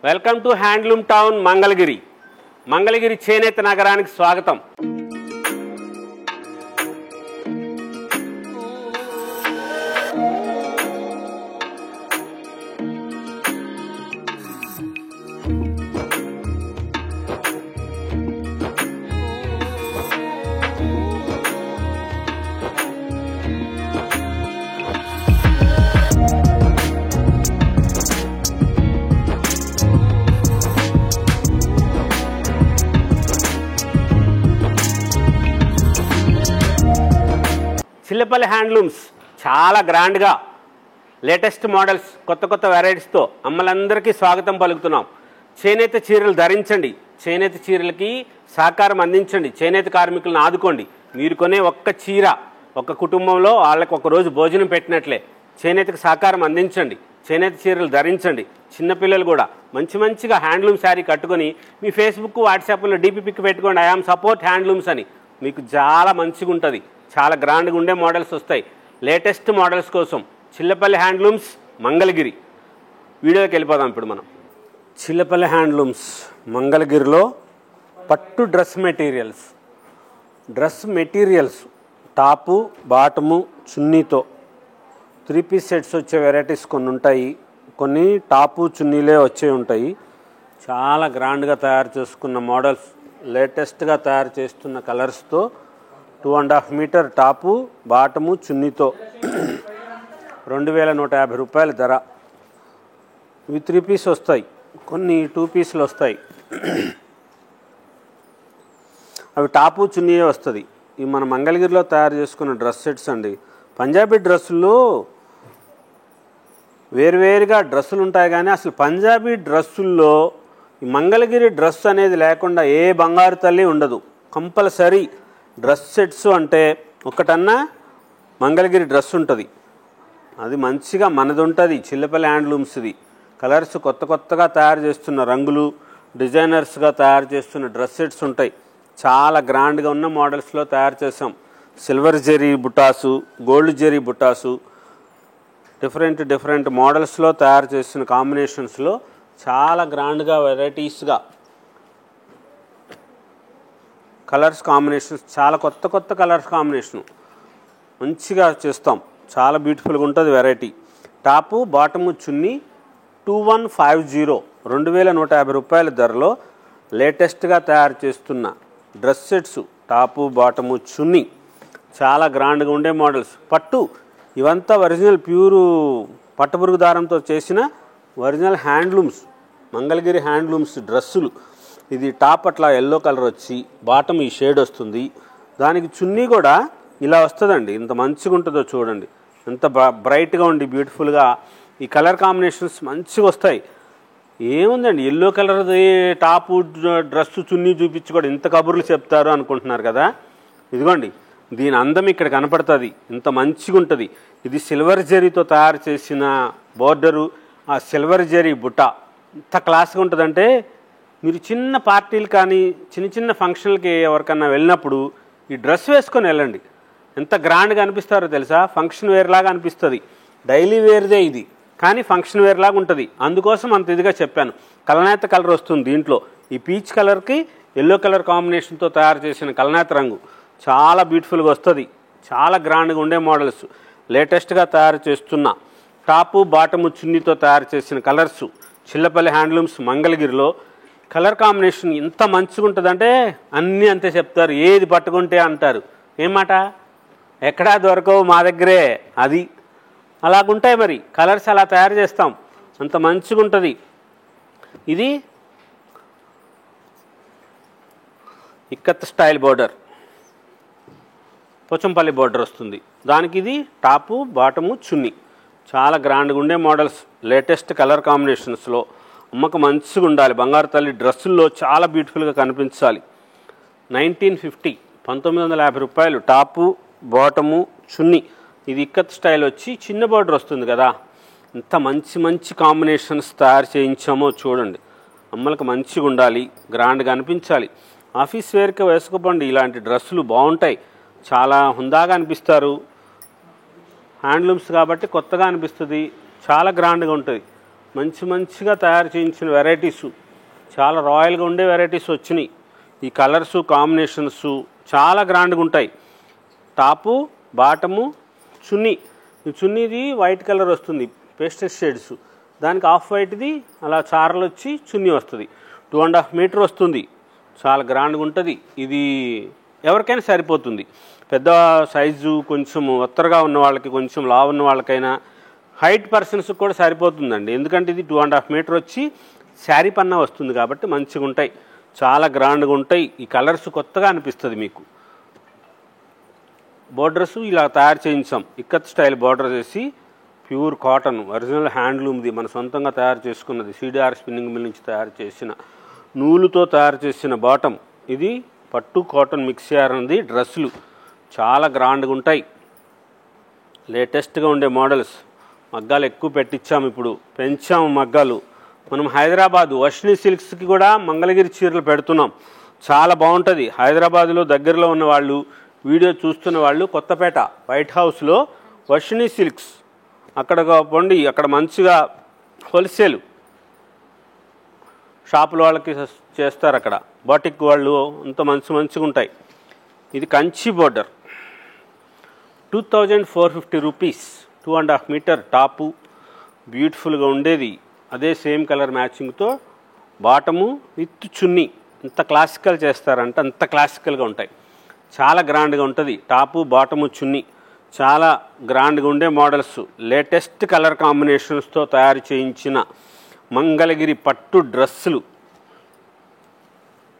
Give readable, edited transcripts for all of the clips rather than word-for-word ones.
Welcome to handloom town Mangalagiri. Mangalagiri చేనేత నగరానికి స్వాగతం. చిల్లపల్లి హ్యాండ్లూమ్స్ చాలా గ్రాండ్గా లేటెస్ట్ మోడల్స్, కొత్త కొత్త వెరైటీస్తో అమ్మలందరికీ స్వాగతం పలుకుతున్నాం. చేనేత చీరలు ధరించండి, చేనేత చీరలకి సహకారం అందించండి, చేనేత కార్మికులను ఆదుకోండి. మీరు కొనే ఒక్క చీర ఒక కుటుంబంలో వాళ్ళకి ఒకరోజు భోజనం పెట్టినట్లే. చేనేతకు సహకారం అందించండి, చేనేత చీరలు ధరించండి. చిన్నపిల్లలు కూడా మంచిగా హ్యాండ్లూమ్ శారీ కట్టుకొని మీ ఫేస్బుక్, వాట్సాప్లో డీపీ పిక్ పెట్టుకోండి, ఐఆమ్ సపోర్ట్ హ్యాండ్లూమ్స్ అని. మీకు చాలా మంచిగా ఉంటుంది, చాలా గ్రాండ్గా ఉండే మోడల్స్ వస్తాయి. లేటెస్ట్ మోడల్స్ కోసం చిల్లపల్లి హ్యాండ్లూమ్స్ మంగళగిరి. వీడియోకి వెళ్ళిపోదాం ఇప్పుడు మనం. చిల్లపల్లి హ్యాండ్లూమ్స్ మంగళగిరిలో పట్టు డ్రెస్ మెటీరియల్స్ టాపు, బాటము, చున్నీతో 3 పీస్ సెట్స్ వచ్చే వెరైటీస్ కొన్ని ఉంటాయి. కొన్ని టాపు చున్నీలే వచ్చే ఉంటాయి. చాలా గ్రాండ్గా తయారు చేసుకున్న మోడల్స్, లేటెస్ట్గా తయారు చేస్తున్న కలర్స్తో 2.5 మీటర్ టాపు, బాటము, చున్నీతో 2150 రూపాయల ధర. ఇవి 3 పీస్ వస్తాయి, కొన్ని 2 పీసులు వస్తాయి. అవి టాపు చున్నీయే వస్తుంది. ఇవి మన మంగళగిరిలో తయారు చేసుకున్న డ్రెస్ సెట్స్ అండి. పంజాబీ డ్రెస్సుల్లో వేరువేరుగా డ్రెస్సులు ఉంటాయి, కానీ అసలు పంజాబీ డ్రెస్సుల్లో ఈ మంగళగిరి డ్రెస్ అనేది లేకుండా ఏ బంగారు తల్లి ఉండదు. కంపల్సరీ డ్రెస్ సెట్స్ అంటే ఒకటన్నా మంగళగిరి డ్రెస్ ఉంటుంది. అది మంచిగా మనది ఉంటుంది. చిల్లపల్లి హ్యాండ్లూమ్స్ది. కలర్స్ కొత్తగా తయారు చేస్తున్న రంగులు, డిజైనర్స్గా తయారు చేస్తున్న డ్రెస్ సెట్స్ ఉంటాయి. చాలా గ్రాండ్గా ఉన్న మోడల్స్లో తయారు చేసాం. సిల్వర్ జెరీ బుటాసు, గోల్డ్ జెరీ బుటాసు, డిఫరెంట్ మోడల్స్లో తయారు చేసిన కాంబినేషన్స్లో చాలా గ్రాండ్గా వెరైటీస్గా కలర్స్ కాంబినేషన్స్, చాలా కొత్త కలర్స్ కాంబినేషను మంచిగా చేస్తాం. చాలా బ్యూటిఫుల్గా ఉంటుంది వెరైటీ. టాపు, బాటము, చున్నీ 2150 2150 రూపాయల ధరలో లేటెస్ట్గా తయారు చేస్తున్న డ్రెస్ సెట్స్, టాపు, బాటము, చున్నీ చాలా గ్రాండ్గా ఉండే మోడల్స్. పట్టు ఇవంతా ఒరిజినల్ ప్యూరు పట్టుపురుగు దారంతో చేసిన ఒరిజినల్ హ్యాండ్లూమ్స్, మంగళగిరి హ్యాండ్లూమ్స్ డ్రెస్సులు. ఇది టాప్ అట్లా ఎల్లో కలర్ వచ్చి, బాటమ్ ఈ షేడ్ వస్తుంది. దానికి చున్నీ కూడా ఇలా వస్తుందండి. ఇంత మంచిగా ఉంటుందో చూడండి, ఎంత బ్రైట్గా ఉండి బ్యూటిఫుల్గా ఈ కలర్ కాంబినేషన్స్ మంచిగా వస్తాయి. ఏముందండి ఎల్లో కలర్ది టాపు, డ్రెస్, చున్నీ చూపించుకోవడం ఇంత కబుర్లు చెప్తారు అనుకుంటున్నారు కదా. ఇదిగోండి దీని అందం ఇక్కడ కనపడుతుంది, ఇంత మంచిగా ఉంటుంది. ఇది సిల్వర్ జరీతో తయారు చేసిన బోర్డరు, ఆ సిల్వర్ జరీ బుట్ట ఇంత క్లాస్గా ఉంటుందంటే మీరు చిన్న పార్టీలు కానీ చిన్న ఫంక్షన్లకి ఎవరికన్నా వెళ్ళినప్పుడు ఈ డ్రెస్ వేసుకొని వెళ్ళండి, ఎంత గ్రాండ్గా అనిపిస్తారో తెలుసా. ఫంక్షన్ వేర్ లాగా అనిపిస్తుంది. డైలీ వేర్దే ఇది, కానీ ఫంక్షన్ వేర్ లాగా ఉంటుంది. అందుకోసం అంత ఇదిగా చెప్పాను. కలనేత కలర్ వస్తుంది దీంట్లో. ఈ పీచ్ కలర్కి ఎల్లో కలర్ కాంబినేషన్తో తయారు చేసిన కలనేత రంగు చాలా బ్యూటిఫుల్గా వస్తుంది. చాలా గ్రాండ్గా ఉండే మోడల్స్, లేటెస్ట్గా తయారు చేస్తున్న టాపు, బాటము, చున్నీతో తయారు చేసిన కలర్స్. చిల్లపల్లి హ్యాండ్లూమ్స్ మంగళగిరిలో కలర్ కాంబినేషన్ ఎంత మంచిగా ఉంటుందంటే అన్నీ అంతే చెప్తారు. ఏది పట్టుకుంటే అంటారు. ఏమాట ఎక్కడా దొరకవు, మా దగ్గరే. అది అలాగుంటాయి మరి కలర్స్, అలా తయారు చేస్తాం. అంత మంచిగా ఉంటుంది. ఇది ikat style border, Pochampally border వస్తుంది దానికి. ఇది టాపు, బాటము, చున్నీ చాలా గ్రాండ్గా ఉండే మోడల్స్, లేటెస్ట్ కలర్ కాంబినేషన్స్లో. అమ్మకు మంచిగా ఉండాలి. బంగారు తల్లి డ్రెస్సుల్లో చాలా బ్యూటిఫుల్గా కనిపించాలి. 1950 రూపాయలు టాపు, బాటము, చున్నీ. ఇది ఇక్కత్ స్టైల్ వచ్చి చిన్న బోర్డర్ వస్తుంది కదా. ఇంత మంచి కాంబినేషన్స్ తయారు చేయించామో చూడండి. అమ్మలకు మంచిగా ఉండాలి, గ్రాండ్గా అనిపించాలి. ఆఫీస్ వేర్కి వేసుకోకండి, ఇలాంటి డ్రెస్సులు బాగుంటాయి, చాలా హుందాగా అనిపిస్తారు. హ్యాండ్లూమ్స్ కాబట్టి కొత్తగా అనిపిస్తుంది, చాలా గ్రాండ్గా ఉంటుంది. మంచిగా తయారు చేయించిన వెరైటీసు, చాలా రాయల్గా ఉండే వెరైటీస్ వచ్చినాయి. ఈ కలర్సు కాంబినేషన్స్ చాలా గ్రాండ్గా ఉంటాయి. టాపు, బాటము, చున్నీ. ఈ చున్నీది వైట్ కలర్ వస్తుంది, పేస్టల్ షేడ్స్, దానికి ఆఫ్ వైట్ది అలా చారలు వచ్చి చున్నీ వస్తుంది. 2.5 మీటర్ వస్తుంది, చాలా గ్రాండ్గా ఉంటుంది. ఇది ఎవరికైనా సరిపోతుంది. పెద్ద సైజు కొంచెం ఒత్తరగా ఉన్న వాళ్ళకి, కొంచెం లావు ఉన్న వాళ్ళకైనా, హైట్ పర్సన్స్కి కూడా సరిపోతుందండి. ఎందుకంటే ఇది 2.5 మీటర్ వచ్చి శారీ పన్నా వస్తుంది కాబట్టి మంచిగా ఉంటాయి, చాలా గ్రాండ్గా ఉంటాయి. ఈ కలర్స్ కొత్తగా అనిపిస్తుంది మీకు. బోర్డర్స్ ఇలా తయారు చేయించాం, ఇక్కత్ స్టైల్ బోర్డర్ చేసి, ప్యూర్ కాటన్, ఒరిజినల్ హ్యాండ్లూమ్ది, మన సొంతంగా తయారు చేసుకున్నది, సిడిఆర్ స్పిన్నింగ్ మిల్ నుంచి తయారు చేసిన నూలుతో తయారు చేసిన బాటమ్. ఇది పట్టు కాటన్ మిక్స్ అయ్యారన్నది. డ్రెస్సులు చాలా గ్రాండ్గా ఉంటాయి, లేటెస్ట్గా ఉండే మోడల్స్. మగ్గాలు ఎక్కువ పెట్టించాము, ఇప్పుడు పెంచాము మగ్గాలు. మనం హైదరాబాద్ వర్షిణి సిల్క్స్కి కూడా మంగళగిరి చీరలు పెడుతున్నాం, చాలా బాగుంటుంది. హైదరాబాద్లో దగ్గరలో ఉన్న వాళ్ళు, వీడియో చూస్తున్న వాళ్ళు, కొత్తపేట వైట్ హౌస్లో వర్షిణి సిల్క్స్, అక్కడ పొండి, అక్కడ మంచిగా హోల్సేల్ షాపుల వాళ్ళకి చేస్తారు. అక్కడ బాటిక్ వాళ్ళు అంత మంచిగా ఉంటాయి. ఇది Kanchi border, 2450 rupees, 2.5 metre top, బ్యూటిఫుల్గా ఉండేది. అదే సేమ్ కలర్ మ్యాచింగ్తో బాటము విత్ చున్నీ. ఇంత క్లాసికల్ చేస్తారంటే అంత క్లాసికల్గా ఉంటాయి, చాలా గ్రాండ్గా ఉంటుంది. టాపు, బాటము, చున్నీ చాలా గ్రాండ్గా ఉండే మోడల్స్. లేటెస్ట్ కలర్ కాంబినేషన్స్తో తయారు చేయించిన మంగళగిరి పట్టు డ్రెస్సులు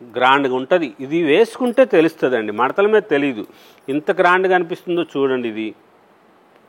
గ్రాండ్గా ఉంటుంది. ఇది వేసుకుంటే తెలుస్తుందండి, మడతల మీద తెలీదు ఇంత గ్రాండ్గా అనిపిస్తుందో. చూడండి, ఇది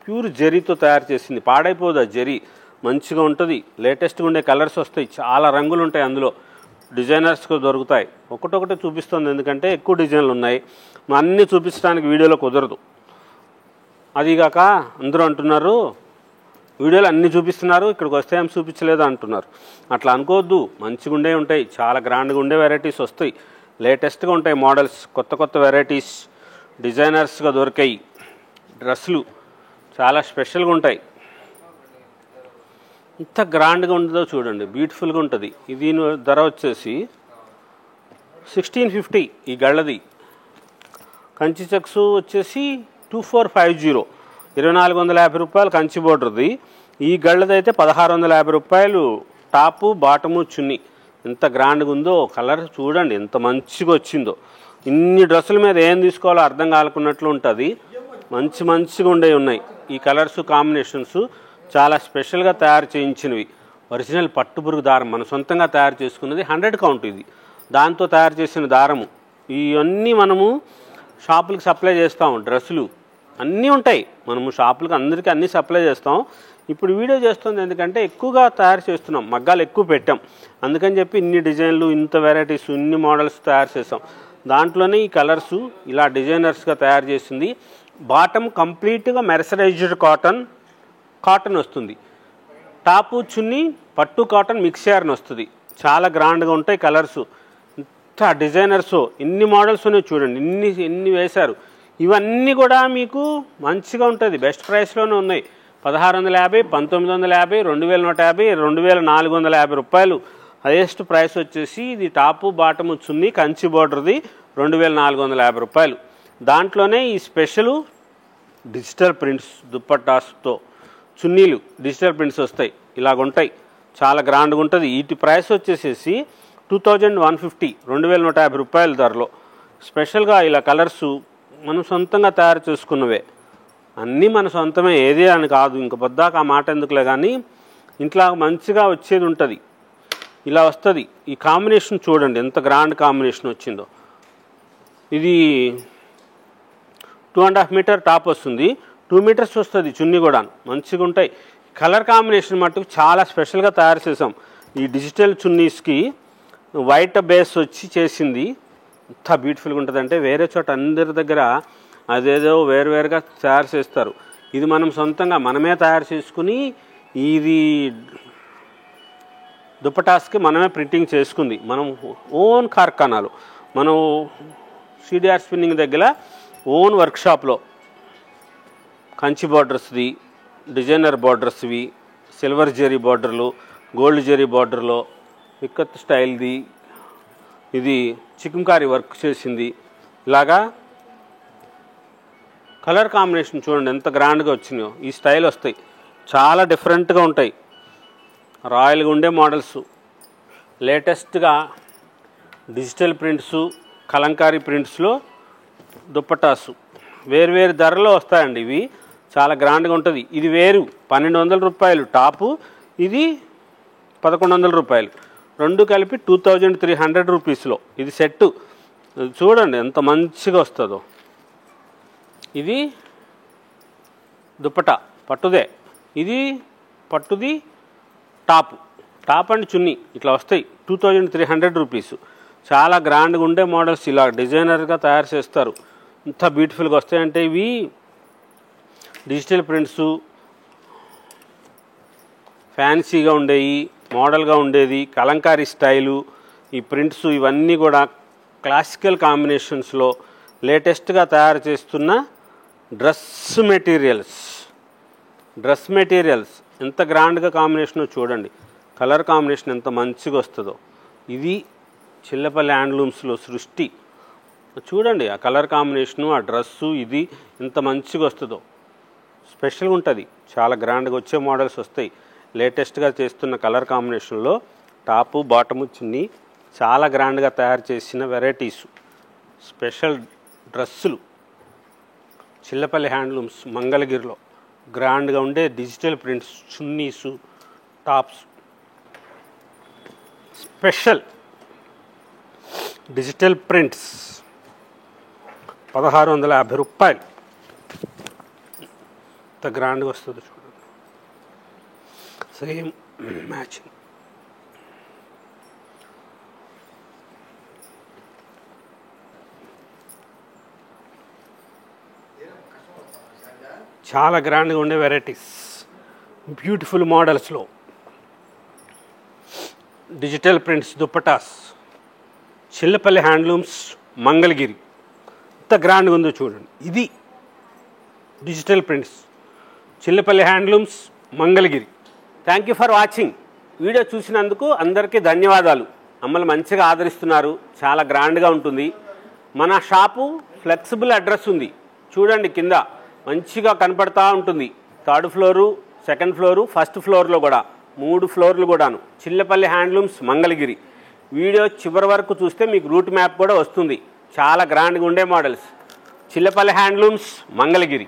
ప్యూర్ జరీతో తయారు చేసింది, పాడైపోదు. ఆ జరీ మంచిగా ఉంటుంది. లేటెస్ట్గా ఉండే కలర్స్ వస్తాయి, చాలా రంగులు ఉంటాయి అందులో. డిజైనర్స్కి దొరుకుతాయి. ఒకటొకటి చూపిస్తుంది, ఎందుకంటే ఎక్కువ డిజైన్లు ఉన్నాయి, అన్నీ చూపించడానికి వీడియోలో కుదరదు. అదిగాక అందరూ అంటున్నారు వీడియోలు అన్నీ చూపిస్తున్నారు, ఇక్కడికి వస్తే ఏం చూపించలేదు అంటున్నారు. అట్లా అనుకోవద్దు, మంచిగా ఉండే ఉంటాయి, చాలా గ్రాండ్గా ఉండే వెరైటీస్ వస్తాయి, లేటెస్ట్గా ఉంటాయి మోడల్స్, కొత్త వెరైటీస్ డిజైనర్స్గా దొరికాయి. డ్రెస్సులు చాలా స్పెషల్గా ఉంటాయి. ఇంత గ్రాండ్గా ఉంటుందో చూడండి, బ్యూటిఫుల్గా ఉంటుంది. ఇది ధర వచ్చేసి 1650. ఈ గళ్ళది కంచి చెక్స్ వచ్చేసి 2450, 2450 రూపాయలు కంచి బోర్డర్ది. ఈ గళ్ళది అయితే 1650 రూపాయలు. టాపు, బాటము, చున్నీ ఎంత గ్రాండ్గా ఉందో. కలర్ చూడండి ఎంత మంచిగా వచ్చిందో. ఇన్ని డ్రెస్సుల మీద ఏం తీసుకోవాలో అర్థం కానుకున్నట్లు ఉంటుంది. మంచిగా ఉండేవి ఉన్నాయి. ఈ కలర్స్ కాంబినేషన్స్ చాలా స్పెషల్గా తయారు చేయించినవి. ఒరిజినల్ పట్టుబురుగు దారం, మన సొంతంగా తయారు చేసుకున్నది. 100 కౌంట్ ఇది, దాంతో తయారు చేసిన దారము. ఇవన్నీ మనము షాపులకు సప్లై చేస్తాం. డ్రెస్సులు అన్నీ ఉంటాయి, మనము షాపులకు అందరికీ అన్నీ సప్లై చేస్తాం. ఇప్పుడు వీడియో చేస్తుంది ఎందుకంటే ఎక్కువగా తయారు చేస్తున్నాం, మగ్గాలు ఎక్కువ పెట్టాం, అందుకని చెప్పి ఇన్ని డిజైన్లు, ఇంత వెరైటీస్, ఇన్ని మోడల్స్ తయారు చేస్తాం. దాంట్లోనే ఈ కలర్సు ఇలా డిజైనర్స్గా తయారు చేసింది. బాటమ్ కంప్లీట్గా మెర్సరైజ్డ్ కాటన్ వస్తుంది. టాపు, చున్నీ పట్టు కాటన్ మిక్సర్ని వస్తుంది. చాలా గ్రాండ్గా ఉంటాయి కలర్సు. ఇంత డిజైనర్స్, ఇన్ని మోడల్స్ ఉన్నాయి చూడండి, ఇన్ని వేశారు. ఇవన్నీ కూడా మీకు మంచిగా ఉంటుంది, బెస్ట్ ప్రైస్లోనే ఉన్నాయి. 1650, 1950, 2150, 2450 రూపాయలు. హైయెస్ట్ ప్రైస్ వచ్చేసి ఇది టాపు, బాటము, చున్నీ కంచి బోర్డర్ది 2450 రూపాయలు. దాంట్లోనే ఈ స్పెషలు డిజిటల్ ప్రింట్స్ దుప్పట్టాస్తో చున్నీలు డిజిటల్ ప్రింట్స్ వస్తాయి, ఇలాగుంటాయి, చాలా గ్రాండ్గా ఉంటుంది. వీటి ప్రైస్ వచ్చేసేసి 2150, 2150 రూపాయల ధరలో. స్పెషల్గా ఇలా కలర్సు మనం సొంతంగా తయారు చేసుకున్నవే, అన్నీ మన సొంతమే, ఏదే అని కాదు. ఇంక పొద్దాక ఆ మాట ఎందుకులే, కానీ ఇంట్లో మంచిగా వచ్చేది ఉంటుంది, ఇలా వస్తుంది. ఈ కాంబినేషన్ చూడండి ఎంత గ్రాండ్ కాంబినేషన్ వచ్చిందో. ఇది 2.5 మీటర్ టాప్ వస్తుంది, 2 మీటర్స్ వస్తుంది చున్నీ కూడా, మంచిగా ఉంటాయి. కలర్ కాంబినేషన్ మటుకు చాలా స్పెషల్గా తయారు చేసాం. ఈ డిజిటల్ చున్నీస్కి వైట్ బేస్ వచ్చి చేసింది, ఎంత బ్యూటిఫుల్గా ఉంటుంది అంటే వేరే చోట అందరి దగ్గర అదేదో వేరువేరుగా తయారు చేస్తారు. ఇది మనం సొంతంగా మనమే తయారు చేసుకుని, ఇది దుప్పటాస్కి మనమే ప్రింటింగ్ చేసుకుంది. మనం ఓన్ కార్ఖానాలు, మనం సిడిఆర్ స్పిన్నింగ్ దగ్గర ఓన్ వర్క్షాప్లో కంచి బార్డర్స్ది, డిజైనర్ బార్డర్స్వి, సిల్వర్ జెరీ బార్డర్లు, గోల్డ్ జరీ బార్డర్లో ఇక్కత్ స్టైల్ది, ఇది చికంకారీ వర్క్ చేసింది. ఇలాగా కలర్ కాంబినేషన్ చూడండి ఎంత గ్రాండ్గా వచ్చినాయో. ఈ స్టైల్ వస్తాయి, చాలా డిఫరెంట్గా ఉంటాయి, రాయల్గా ఉండే మోడల్స్. లేటెస్ట్గా డిజిటల్ ప్రింట్స్, కలంకారీ ప్రింట్స్లో దుప్పటాసు వేరు ధరలో వస్తాయండి. ఇవి చాలా గ్రాండ్గా ఉంటుంది. ఇది వేరు 1200 రూపాయలు టాపు, ఇది 1100 రూపాయలు, రెండు కలిపి 2300 రూపీస్లో ఇది సెట్టు. చూడండి ఎంత మంచిగా వస్తుందో. ఇది దుప్పటా పట్టుదే, ఇది పట్టుది టాప్ అండ్ చున్నీ ఇట్లా వస్తాయి. 2300 రూపీస్. చాలా గ్రాండ్గా ఉండే మోడల్స్, ఇలా డిజైనర్గా తయారు చేస్తారు. ఇంత బ్యూటిఫుల్గా వస్తాయంటే ఇవి డిజిటల్ ప్రింట్స్, ఫ్యాన్సీగా ఉండేవి, మోడల్గా ఉండేది, కలంకారీ స్టైలు. ఈ ప్రింట్స్ ఇవన్నీ కూడా క్లాసికల్ కాంబినేషన్స్లో లేటెస్ట్గా తయారు చేస్తున్న డ్రెస్ మెటీరియల్స్ ఎంత గ్రాండ్గా కాంబినేషనో చూడండి. కలర్ కాంబినేషన్ ఎంత మంచిగా వస్తుందో. ఇది చిల్లపల్లి హ్యాండ్లూమ్స్లో సృష్టి. చూడండి ఆ కలర్ కాంబినేషను, ఆ డ్రెస్సు, ఇది ఎంత మంచిగా వస్తుందో. స్పెషల్గా ఉంటుంది, చాలా గ్రాండ్గా వచ్చే మోడల్స్ వస్తాయి. లేటెస్ట్గా చేస్తున్న కలర్ కాంబినేషన్లో టాపు బాటము చున్నీ చాలా గ్రాండ్గా తయారు చేసిన వెరైటీసు, స్పెషల్ డ్రెస్సులు. చిల్లపల్లి హ్యాండ్లూమ్స్ మంగళగిరిలో గ్రాండ్గా ఉండే డిజిటల్ ప్రింట్స్, చున్నీసు, టాప్స్, స్పెషల్ డిజిటల్ ప్రింట్స్ 1650 రూపాయలు. ఎంత గ్రాండ్గా వస్తుందో చూడండి. Same matching. చాలా గ్రాండ్గా ఉండే వెరైటీస్, బ్యూటిఫుల్ మోడల్స్లో digital prints dupattas, Chillapalli handlooms Mangalagiri. ఎంత గ్రాండ్గా ఉందో చూడండి. ఇది digital prints, Chillapalli handlooms Mangalagiri. Thank you for watching. Video చూసినందుకు అందరికీ ధన్యవాదాలు. మమ్మల్ని మంచిగా ఆదరిస్తున్నారు, చాలా గ్రాండ్గా ఉంటుంది. మన షాపు ఫ్లెక్సిబుల్ అడ్రస్ ఉంది చూడండి, కింద మంచిగా కనపడతా ఉంటుంది. 3rd floor, 2nd floor, 1st ఫ్లోర్లో కూడా 3 ఫ్లోర్లు కూడాను. చిల్లపల్లి హ్యాండ్లూమ్స్ మంగళగిరి. వీడియో చివరి వరకు చూస్తే మీకు రూట్ మ్యాప్ కూడా వస్తుంది. చాలా గ్రాండ్గా ఉండే మోడల్స్. చిల్లపల్లి హ్యాండ్లూమ్స్ మంగళగిరి.